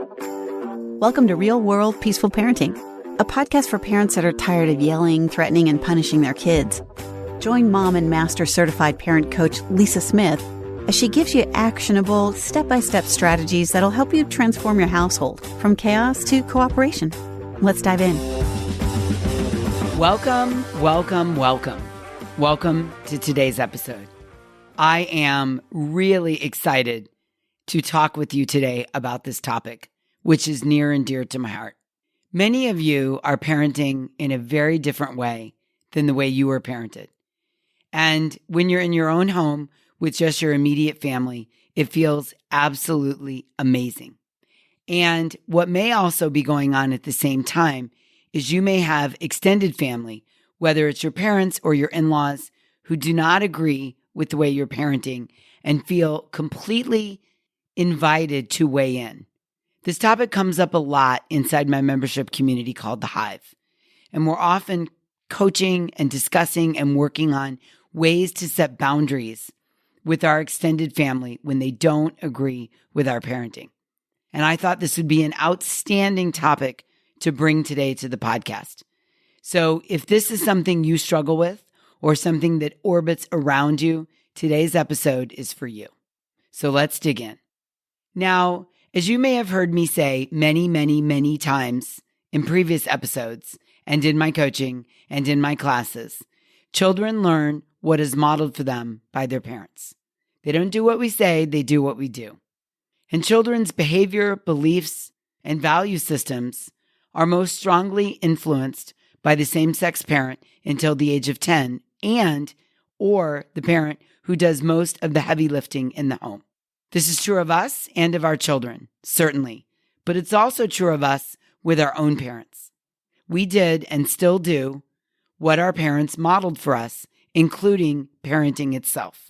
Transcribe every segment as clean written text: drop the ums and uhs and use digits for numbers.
Welcome to Real World Peaceful Parenting, a podcast for parents that are tired of yelling, threatening, and punishing their kids. Join mom and master certified parent coach Lisa Smith as she gives you actionable, step-by-step strategies that'll help you transform your household from chaos to cooperation. Let's dive in. Welcome to today's episode. I am really excited to talk with you today about this topic, which is near and dear to my heart. Many of you are parenting in a very different way than the way you were parented. And when you're in your own home with just your immediate family, it feels absolutely amazing. And what may also be going on at the same time is you may have extended family, whether it's your parents or your in-laws, who do not agree with the way you're parenting and feel completely invited to weigh in. This topic comes up a lot inside my membership community called The Hive. And we're often coaching and discussing and working on ways to set boundaries with our extended family when they don't agree with our parenting. And I thought this would be an outstanding topic to bring today to the podcast. So if this is something you struggle with or something that orbits around you, today's episode is for you. So let's dig in. Now, as you may have heard me say many times in previous episodes and in my coaching and in my classes, children learn what is modeled for them by their parents. They don't do what we say, they do what we do. And children's behavior, beliefs, and value systems are most strongly influenced by the same-sex parent until the age of 10 or the parent who does most of the heavy lifting in the home. This is true of us and of our children, certainly, but it's also true of us with our own parents. We did and still do what our parents modeled for us, including parenting itself,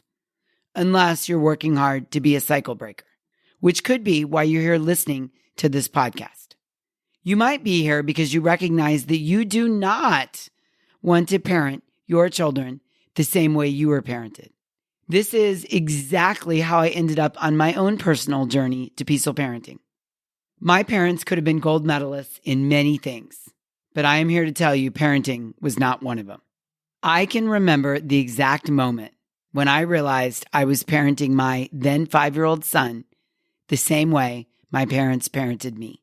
unless you're working hard to be a cycle breaker, which could be why you're here listening to this podcast. You might be here because you recognize that you do not want to parent your children the same way you were parented. This is exactly how I ended up on my own personal journey to peaceful parenting. My parents could have been gold medalists in many things, but I am here to tell you parenting was not one of them. I can remember the exact moment when I realized I was parenting my then 5-year-old son the same way my parents parented me.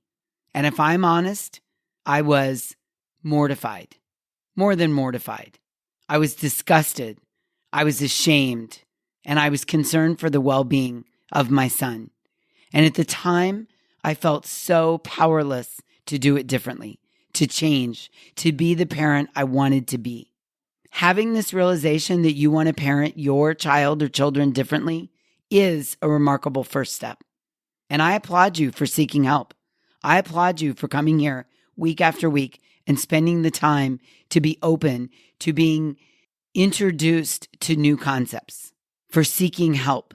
And if I'm honest, I was mortified, more than mortified. I was disgusted. I was ashamed. And I was concerned for the well-being of my son. And at the time, I felt so powerless to do it differently, to change, to be the parent I wanted to be. Having this realization that you want to parent your child or children differently is a remarkable first step. And I applaud you for seeking help. I applaud you for coming here week after week and spending the time to be open to being introduced to new concepts, for seeking help.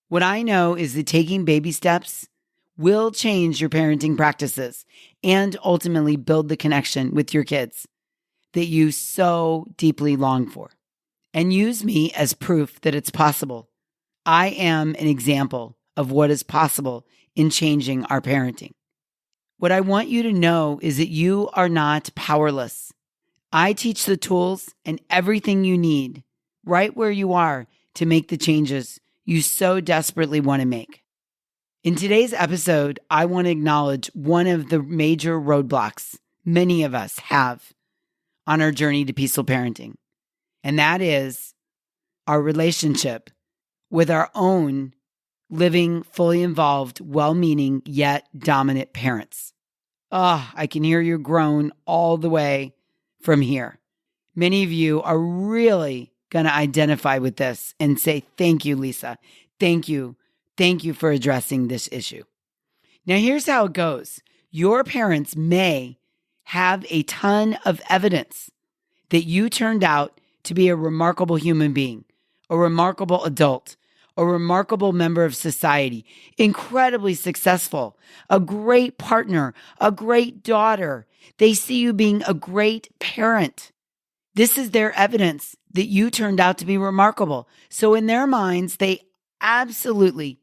What I know is that taking baby steps will change your parenting practices and ultimately build the connection with your kids that you so deeply long for. And use me as proof that it's possible. I am an example of what is possible in changing our parenting. What I want you to know is that you are not powerless. I teach the tools and everything you need right where you are to make the changes you so desperately want to make. In today's episode, I want to acknowledge one of the major roadblocks many of us have on our journey to peaceful parenting, and that is our relationship with our own living, fully involved, well-meaning, yet dominant parents. I can hear you groan all the way from here. Many of you are really going to identify with this and say, thank you, Lisa. Thank you. Thank you for addressing this issue. Now, here's how it goes. Your parents may have a ton of evidence that you turned out to be a remarkable human being, a remarkable adult, a remarkable member of society, incredibly successful, a great partner, a great daughter. They see you being a great parent. This is their evidence that you turned out to be remarkable. So in their minds, they absolutely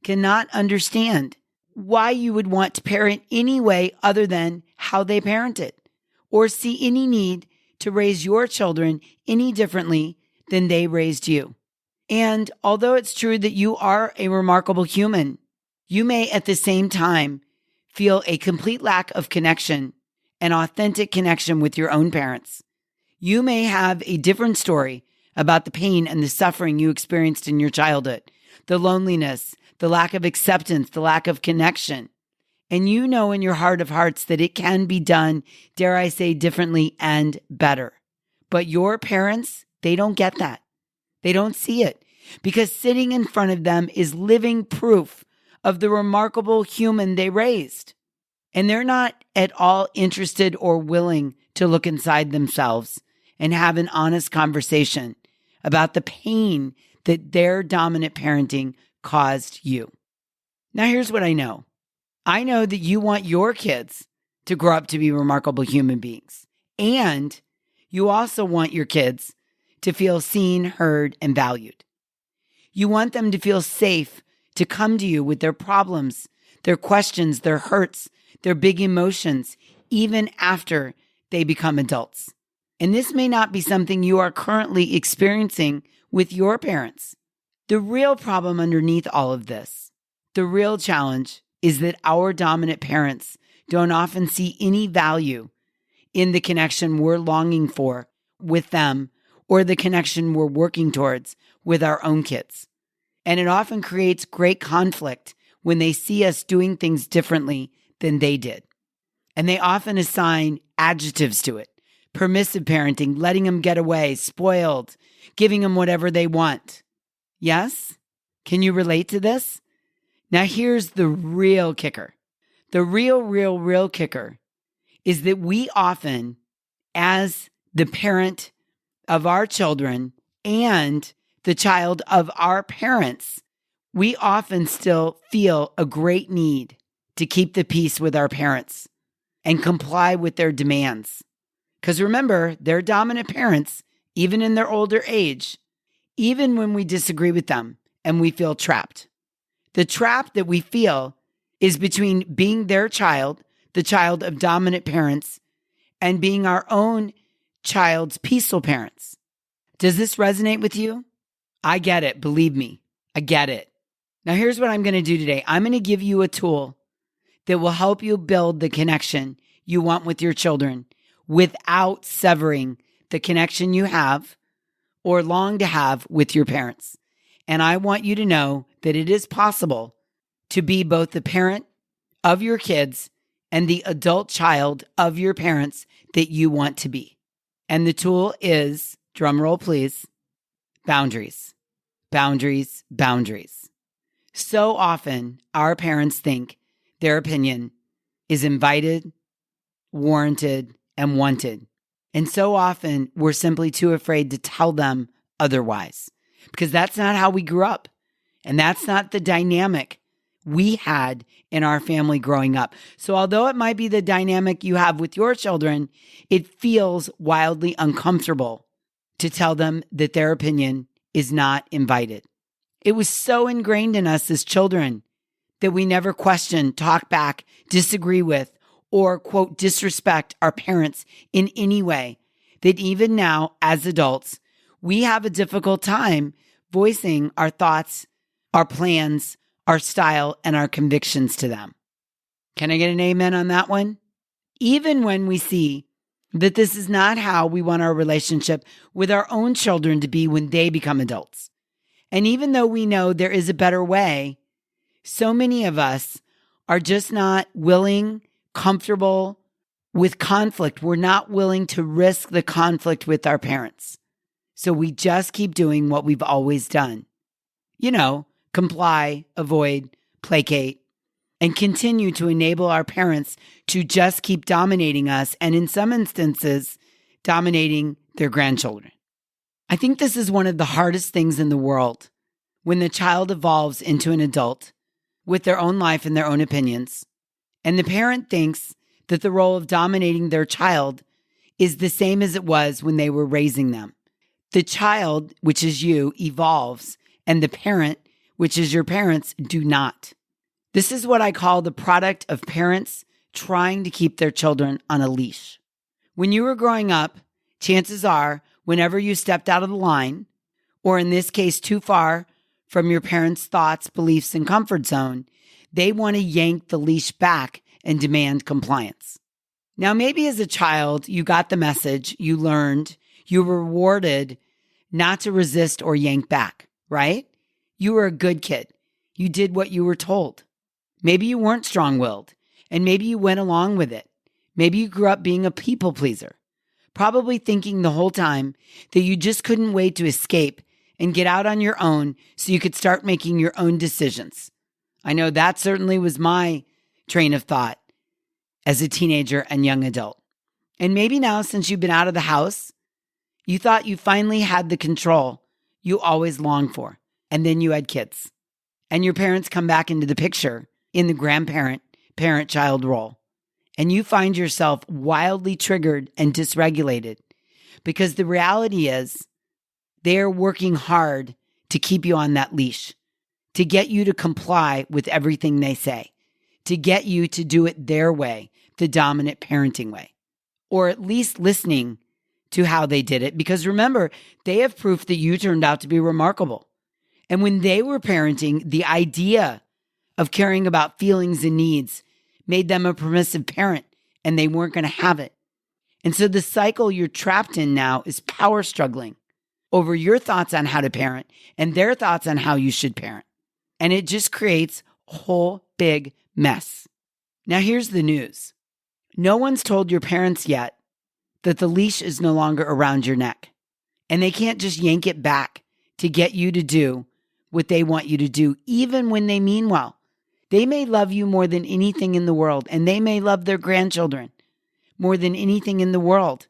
cannot understand why you would want to parent any way other than how they parented, or see any need to raise your children any differently than they raised you. And although it's true that you are a remarkable human, you may at the same time feel a complete lack of connection, an authentic connection with your own parents. You may have a different story about the pain and the suffering you experienced in your childhood, the loneliness, the lack of acceptance, the lack of connection. And you know in your heart of hearts that it can be done, dare I say, differently and better. But your parents, they don't get that. They don't see it because sitting in front of them is living proof of the remarkable human they raised. And they're not at all interested or willing to look inside themselves and have an honest conversation about the pain that their dominant parenting caused you. Now, here's what I know. I know that you want your kids to grow up to be remarkable human beings. And you also want your kids to feel seen, heard, and valued. You want them to feel safe to come to you with their problems, their questions, their hurts, their big emotions, even after they become adults. And this may not be something you are currently experiencing with your parents. The real problem underneath all of this, the real challenge, is that our dominant parents don't often see any value in the connection we're longing for with them or the connection we're working towards with our own kids. And it often creates great conflict when they see us doing things differently than they did. And they often assign adjectives to it. Permissive parenting, letting them get away, spoiled, giving them whatever they want. Yes? Can you relate to this? Now here's the real kicker. The real kicker is that we often, as the parent of our children and the child of our parents, we often still feel a great need to keep the peace with our parents and comply with their demands. Because remember, they're dominant parents, even in their older age, even when we disagree with them and we feel trapped. The trap that we feel is between being their child, the child of dominant parents, and being our own child's peaceful parents. Does this resonate with you? I get it. Believe me, I get it. Now, here's what I'm going to do today. I'm going to give you a tool that will help you build the connection you want with your children without severing the connection you have or long to have with your parents. And I want you to know that it is possible to be both the parent of your kids and the adult child of your parents that you want to be. And the tool is, drum roll please, boundaries. Boundaries, boundaries. So often our parents think their opinion is invited, warranted, and wanted. And so often we're simply too afraid to tell them otherwise because that's not how we grew up. And that's not the dynamic we had in our family growing up. So although it might be the dynamic you have with your children, it feels wildly uncomfortable to tell them that their opinion is not invited. It was so ingrained in us as children that we never question, talk back, disagree with, or, quote, disrespect our parents in any way, that even now, as adults, we have a difficult time voicing our thoughts, our plans, our style, and our convictions to them. Can I get an amen on that one? Even when we see that this is not how we want our relationship with our own children to be when they become adults. And even though we know there is a better way, so many of us are just not willing, comfortable with conflict. We're not willing to risk the conflict with our parents. So we just keep doing what we've always done. You know, comply, avoid, placate, and continue to enable our parents to just keep dominating us and in some instances, dominating their grandchildren. I think this is one of the hardest things in the world when the child evolves into an adult with their own life and their own opinions, and the parent thinks that the role of dominating their child is the same as it was when they were raising them. The child, which is you, evolves, and the parent, which is your parents, do not. This is what I call the product of parents trying to keep their children on a leash. When you were growing up, chances are, whenever you stepped out of the line, or in this case, too far from your parents' thoughts, beliefs, and comfort zone, they want to yank the leash back and demand compliance. Now, maybe as a child, you got the message, you learned, you were rewarded not to resist or yank back, right? You were a good kid. You did what you were told. Maybe you weren't strong-willed, and maybe you went along with it. Maybe you grew up being a people pleaser, probably thinking the whole time that you just couldn't wait to escape and get out on your own so you could start making your own decisions. I know that certainly was my train of thought as a teenager and young adult. And maybe now, since you've been out of the house, you thought you finally had the control you always longed for. And then you had kids. And your parents come back into the picture in the grandparent, parent-child role. And you find yourself wildly triggered and dysregulated because the reality is they're working hard to keep you on that leash, to get you to comply with everything they say, to get you to do it their way, the dominant parenting way, or at least listening to how they did it. Because remember, they have proof that you turned out to be remarkable. And when they were parenting, the idea of caring about feelings and needs made them a permissive parent, and they weren't going to have it. And so the cycle you're trapped in now is power struggling over your thoughts on how to parent and their thoughts on how you should parent. And it just creates a whole big mess. Now, here's the news. No one's told your parents yet that the leash is no longer around your neck, and they can't just yank it back to get you to do what they want you to do, even when they mean well. They may love you more than anything in the world, and they may love their grandchildren more than anything in the world.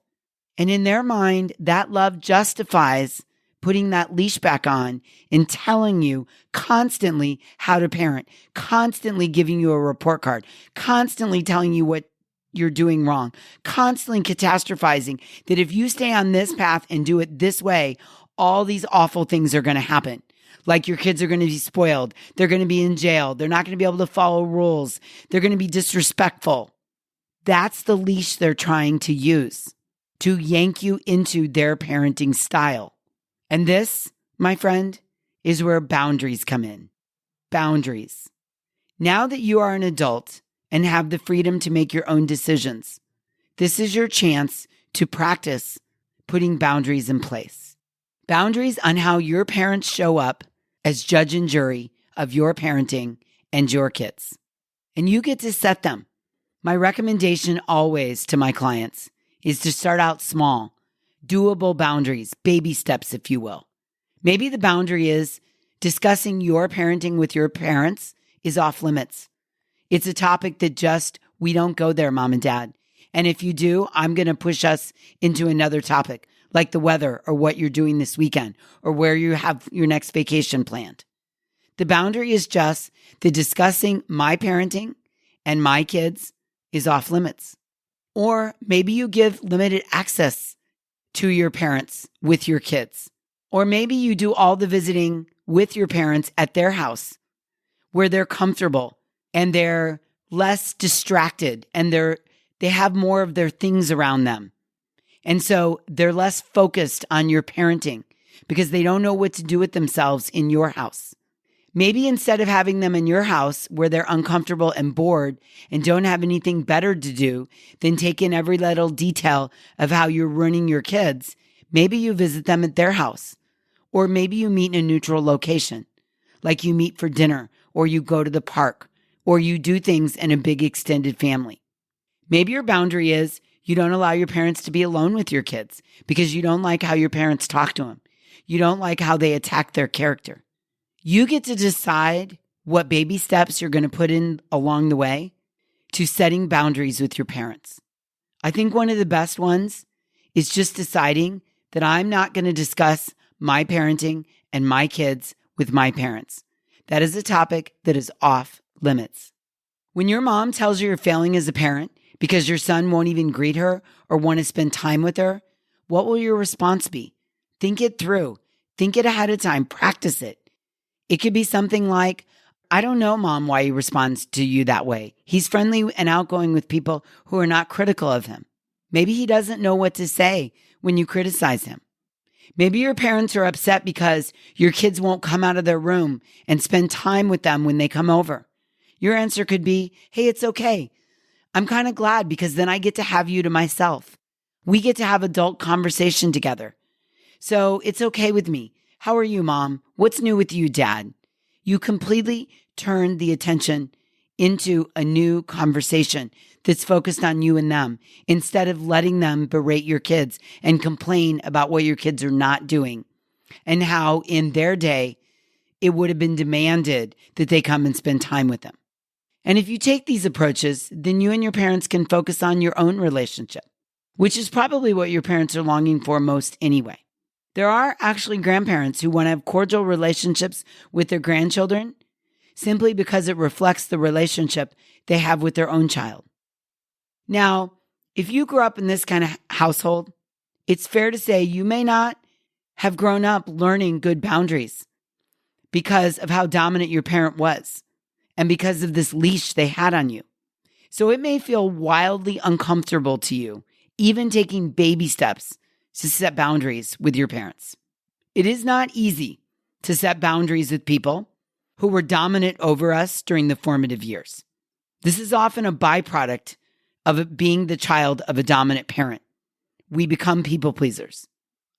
And in their mind, that love justifies putting that leash back on and telling you constantly how to parent, constantly giving you a report card, constantly telling you what you're doing wrong, constantly catastrophizing that if you stay on this path and do it this way, all these awful things are going to happen. Like your kids are going to be spoiled. They're going to be in jail. They're not going to be able to follow rules. They're going to be disrespectful. That's the leash they're trying to use to yank you into their parenting style. And this, my friend, is where boundaries come in. Boundaries. Now that you are an adult and have the freedom to make your own decisions, this is your chance to practice putting boundaries in place. Boundaries on how your parents show up as judge and jury of your parenting and your kids. And you get to set them. My recommendation always to my clients is to start out small, doable boundaries, baby steps, if you will. Maybe the boundary is discussing your parenting with your parents is off limits. It's a topic that we don't go there, mom and dad. And if you do, I'm going to push us into another topic, like the weather or what you're doing this weekend or where you have your next vacation planned. The boundary is just that discussing my parenting and my kids is off limits. Or maybe you give limited access to your parents with your kids. Or maybe you do all the visiting with your parents at their house where they're comfortable and they're less distracted and they have more of their things around them. And so they're less focused on your parenting because they don't know what to do with themselves in your house. Maybe instead of having them in your house where they're uncomfortable and bored and don't have anything better to do than take in every little detail of how you're running your kids, maybe you visit them at their house. Or maybe you meet in a neutral location, like you meet for dinner or you go to the park or you do things in a big extended family. Maybe your boundary is you don't allow your parents to be alone with your kids because you don't like how your parents talk to them. You don't like how they attack their character. You get to decide what baby steps you're going to put in along the way to setting boundaries with your parents. I think one of the best ones is just deciding that I'm not going to discuss my parenting and my kids with my parents. That is a topic that is off limits. When your mom tells you you're failing as a parent because your son won't even greet her or want to spend time with her, what will your response be? Think it through. Think it ahead of time. Practice it. It could be something like, I don't know, Mom, why he responds to you that way. He's friendly and outgoing with people who are not critical of him. Maybe he doesn't know what to say when you criticize him. Maybe your parents are upset because your kids won't come out of their room and spend time with them when they come over. Your answer could be, hey, it's okay. I'm kind of glad because then I get to have you to myself. We get to have adult conversation together. So it's okay with me. How are you, Mom? What's new with you, Dad? You completely turn the attention into a new conversation that's focused on you and them instead of letting them berate your kids and complain about what your kids are not doing and how in their day it would have been demanded that they come and spend time with them. And if you take these approaches, then you and your parents can focus on your own relationship, which is probably what your parents are longing for most anyway. There are actually grandparents who want to have cordial relationships with their grandchildren simply because it reflects the relationship they have with their own child. Now, if you grew up in this kind of household, it's fair to say you may not have grown up learning good boundaries because of how dominant your parent was and because of this leash they had on you. So it may feel wildly uncomfortable to you, even taking baby steps to set boundaries with your parents. It is not easy to set boundaries with people who were dominant over us during the formative years. This is often a byproduct of it being the child of a dominant parent. We become people pleasers.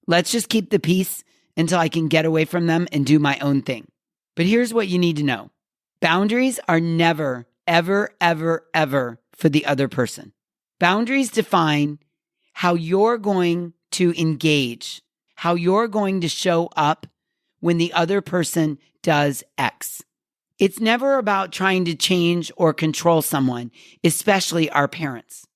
Let's just keep the peace until I can get away from them and do my own thing. But here's what you need to know. Boundaries are never, ever, ever, ever for the other person. Boundaries define how you're going to engage, how you're going to show up when the other person does X. It's never about trying to change or control someone, especially our parents.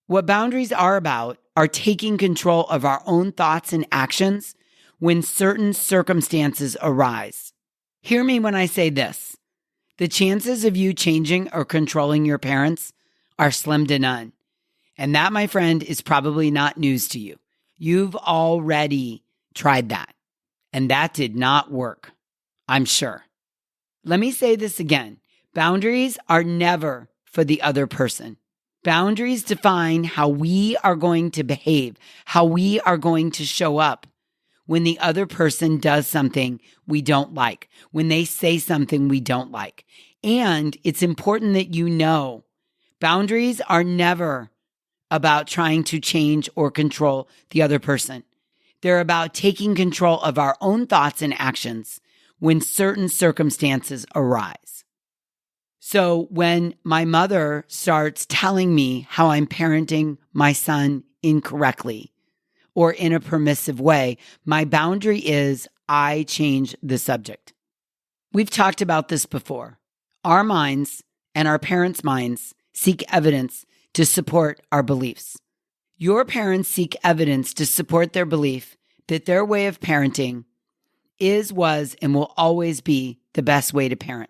What boundaries are about are taking control of our own thoughts and actions when certain circumstances arise. Hear me when I say this. The chances of you changing or controlling your parents are slim to none. And that, my friend, is probably not news to you. You've already tried that. And that did not work, I'm sure. Let me say this again. Boundaries are never for the other person. Boundaries define how we are going to behave, how we are going to show up when the other person does something we don't like, when they say something we don't like. And it's important that you know, boundaries are never about trying to change or control the other person. They're about taking control of our own thoughts and actions when certain circumstances arise. So when my mother starts telling me how I'm parenting my son incorrectly or in a permissive way, my boundary is I change the subject. We've talked about this before. Our minds and our parents' minds seek evidence to support our beliefs. Your parents seek evidence to support their belief that their way of parenting is, was, and will always be the best way to parent.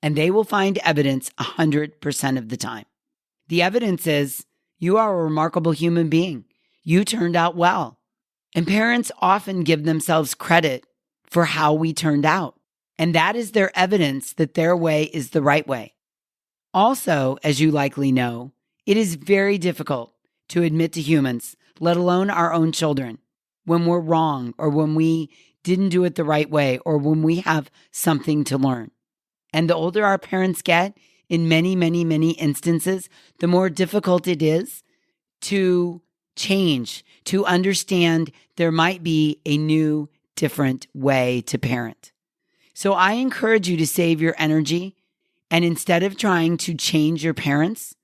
And they will find evidence 100% of the time. The evidence is you are a remarkable human being. You turned out well. And parents often give themselves credit for how we turned out. And that is their evidence that their way is the right way. Also, as you likely know, it is very difficult to admit to humans, let alone our own children, when we're wrong or when we didn't do it the right way or when we have something to learn. And the older our parents get, in many, many, many instances, the more difficult it is to change, to understand there might be a new, different way to parent. So I encourage you to save your energy, and instead of trying to change your parents,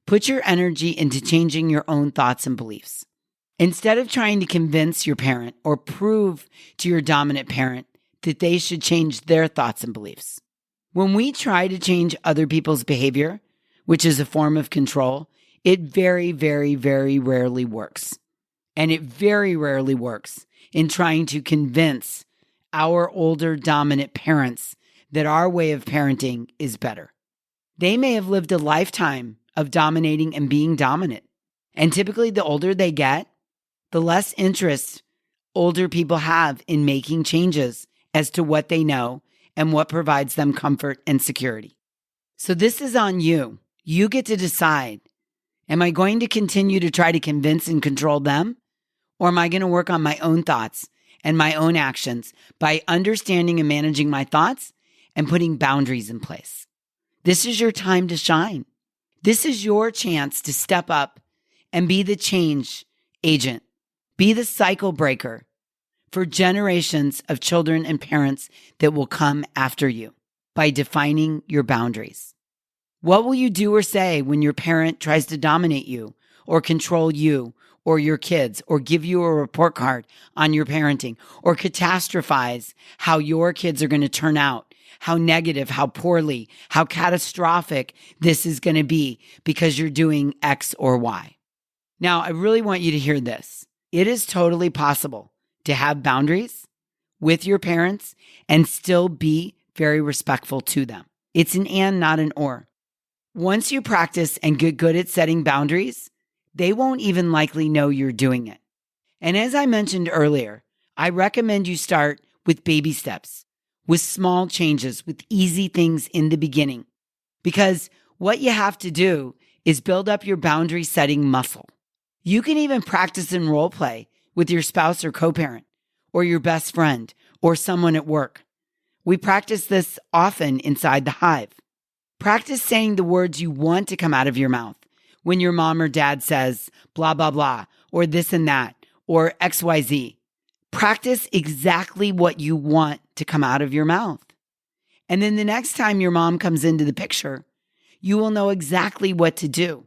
put your energy into changing your own thoughts and beliefs. Instead of trying to convince your parent or prove to your dominant parent that they should change their thoughts and beliefs. When we try to change other people's behavior, which is a form of control, it very, very, very rarely works. And it very rarely works in trying to convince our older dominant parents that our way of parenting is better. They may have lived a lifetime of dominating and being dominant. And typically the older they get, the less interest older people have in making changes as to what they know and what provides them comfort and security. So this is on you. You get to decide, am I going to continue to try to convince and control them? Or am I going to work on my own thoughts and my own actions by understanding and managing my thoughts and putting boundaries in place? This is your time to shine. This is your chance to step up and be the change agent, be the cycle breaker for generations of children and parents that will come after you by defining your boundaries. What will you do or say when your parent tries to dominate you or control you or your kids, or give you a report card on your parenting, or catastrophize how your kids are going to turn out, how negative, how poorly, how catastrophic this is going to be because you're doing X or Y? Now, I really want you to hear this. It is totally possible to have boundaries with your parents and still be very respectful to them. It's an and, not an or. Once you practice and get good at setting boundaries, they won't even likely know you're doing it. And as I mentioned earlier, I recommend you start with baby steps, with small changes, with easy things in the beginning. Because what you have to do is build up your boundary setting muscle. You can even practice in role play with your spouse or co-parent, or your best friend, or someone at work. We practice this often inside the hive. Practice saying the words you want to come out of your mouth when your mom or dad says blah, blah, blah, or this and that, or XYZ. Practice exactly what you want to come out of your mouth. And then the next time your mom comes into the picture, you will know exactly what to do.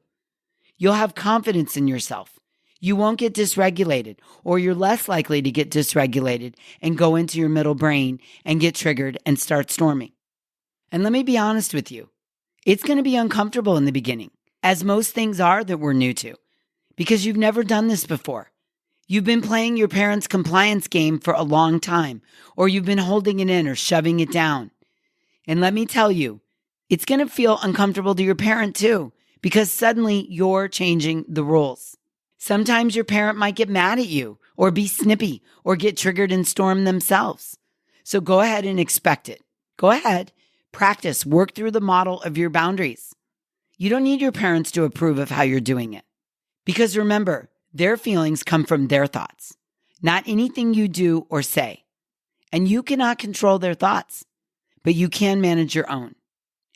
You'll have confidence in yourself. You won't get dysregulated, or you're less likely to get dysregulated and go into your middle brain and get triggered and start storming. And let me be honest with you. It's going to be uncomfortable in the beginning, as most things are that we're new to, because you've never done this before. You've been playing your parents' compliance game for a long time, or you've been holding it in or shoving it down. And let me tell you, it's going to feel uncomfortable to your parent too, because suddenly you're changing the rules. Sometimes your parent might get mad at you or be snippy or get triggered and storm themselves. So go ahead and expect it. Go ahead, practice, work through the model of your boundaries. You don't need your parents to approve of how you're doing it. Because remember, their feelings come from their thoughts, not anything you do or say. And you cannot control their thoughts, but you can manage your own.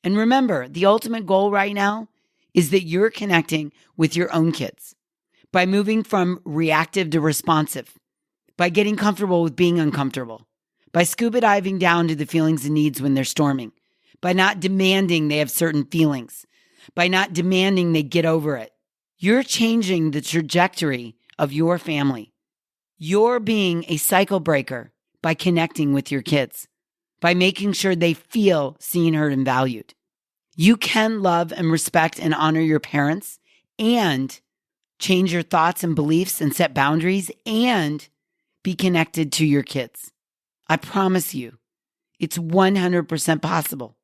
And remember, the ultimate goal right now is that you're connecting with your own kids by moving from reactive to responsive, by getting comfortable with being uncomfortable, by scuba diving down to the feelings and needs when they're storming, by not demanding they have certain feelings, by not demanding they get over it. You're changing the trajectory of your family. You're being a cycle breaker by connecting with your kids, by making sure they feel seen, heard, and valued. You can love and respect and honor your parents and change your thoughts and beliefs and set boundaries and be connected to your kids. I promise you, it's 100% possible.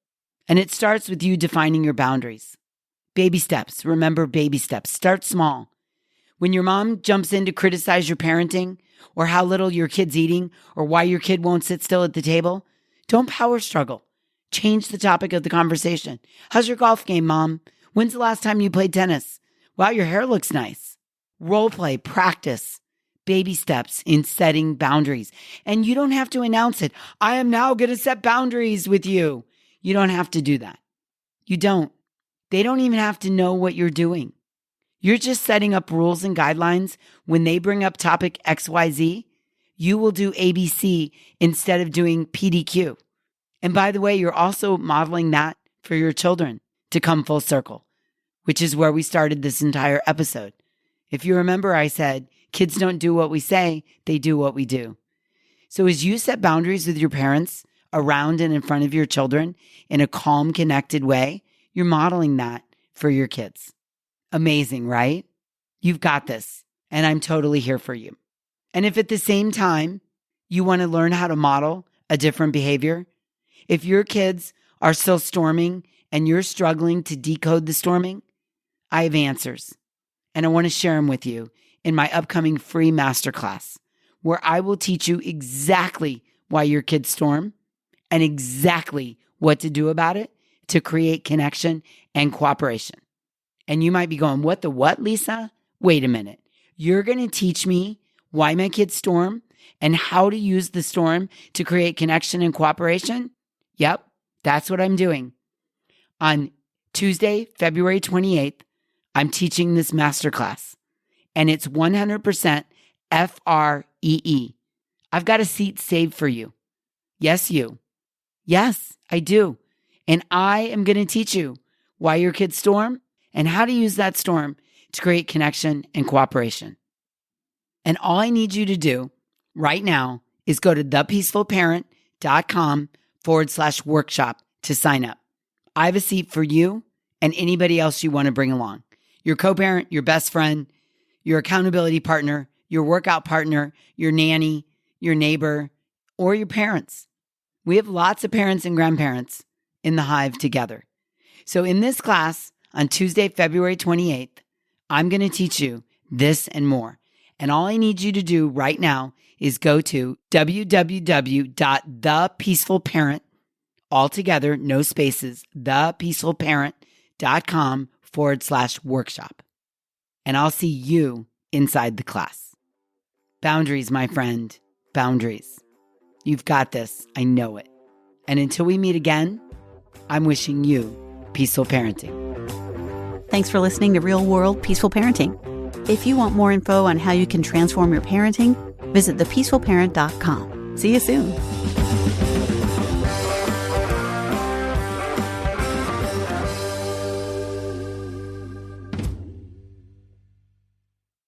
And it starts with you defining your boundaries. Baby steps. Remember, baby steps. Start small. When your mom jumps in to criticize your parenting or how little your kid's eating or why your kid won't sit still at the table, don't power struggle. Change the topic of the conversation. How's your golf game, Mom? When's the last time you played tennis? Wow, your hair looks nice. Role play, practice, baby steps in setting boundaries. And you don't have to announce it. I am now going to set boundaries with you. You don't have to do that. You don't. They don't even have to know what you're doing. You're just setting up rules and guidelines. When they bring up topic XYZ, you will do ABC instead of doing PDQ. And by the way, you're also modeling that for your children to come full circle, which is where we started this entire episode. If you remember, I said, kids don't do what we say, they do what we do. So as you set boundaries with your parents around and in front of your children in a calm, connected way, you're modeling that for your kids. Amazing, right? You've got this, and I'm totally here for you. And if at the same time you want to learn how to model a different behavior, if your kids are still storming and you're struggling to decode the storming, I have answers. And I want to share them with you in my upcoming free masterclass, where I will teach you exactly why your kids storm and exactly what to do about it to create connection and cooperation. And you might be going, what the what, Lisa? Wait a minute. You're going to teach me why my kids storm and how to use the storm to create connection and cooperation? Yep, that's what I'm doing. On Tuesday, February 28th, I'm teaching this masterclass, and it's 100% FREE. I've got a seat saved for you. Yes, you. Yes, I do. And I am going to teach you why your kids storm and how to use that storm to create connection and cooperation. And all I need you to do right now is go to thepeacefulparent.com/workshop to sign up. I have a seat for you and anybody else you want to bring along. Your co-parent, your best friend, your accountability partner, your workout partner, your nanny, your neighbor, or your parents. We have lots of parents and grandparents in the hive together. So in this class on Tuesday, February 28th, I'm going to teach you this and more. And all I need you to do right now is go to www.thepeacefulparent, altogether, no spaces, thepeacefulparent.com/workshop. And I'll see you inside the class. Boundaries, my friend, boundaries. You've got this. I know it. And until we meet again, I'm wishing you peaceful parenting. Thanks for listening to Real World Peaceful Parenting. If you want more info on how you can transform your parenting, visit thepeacefulparent.com. See you soon.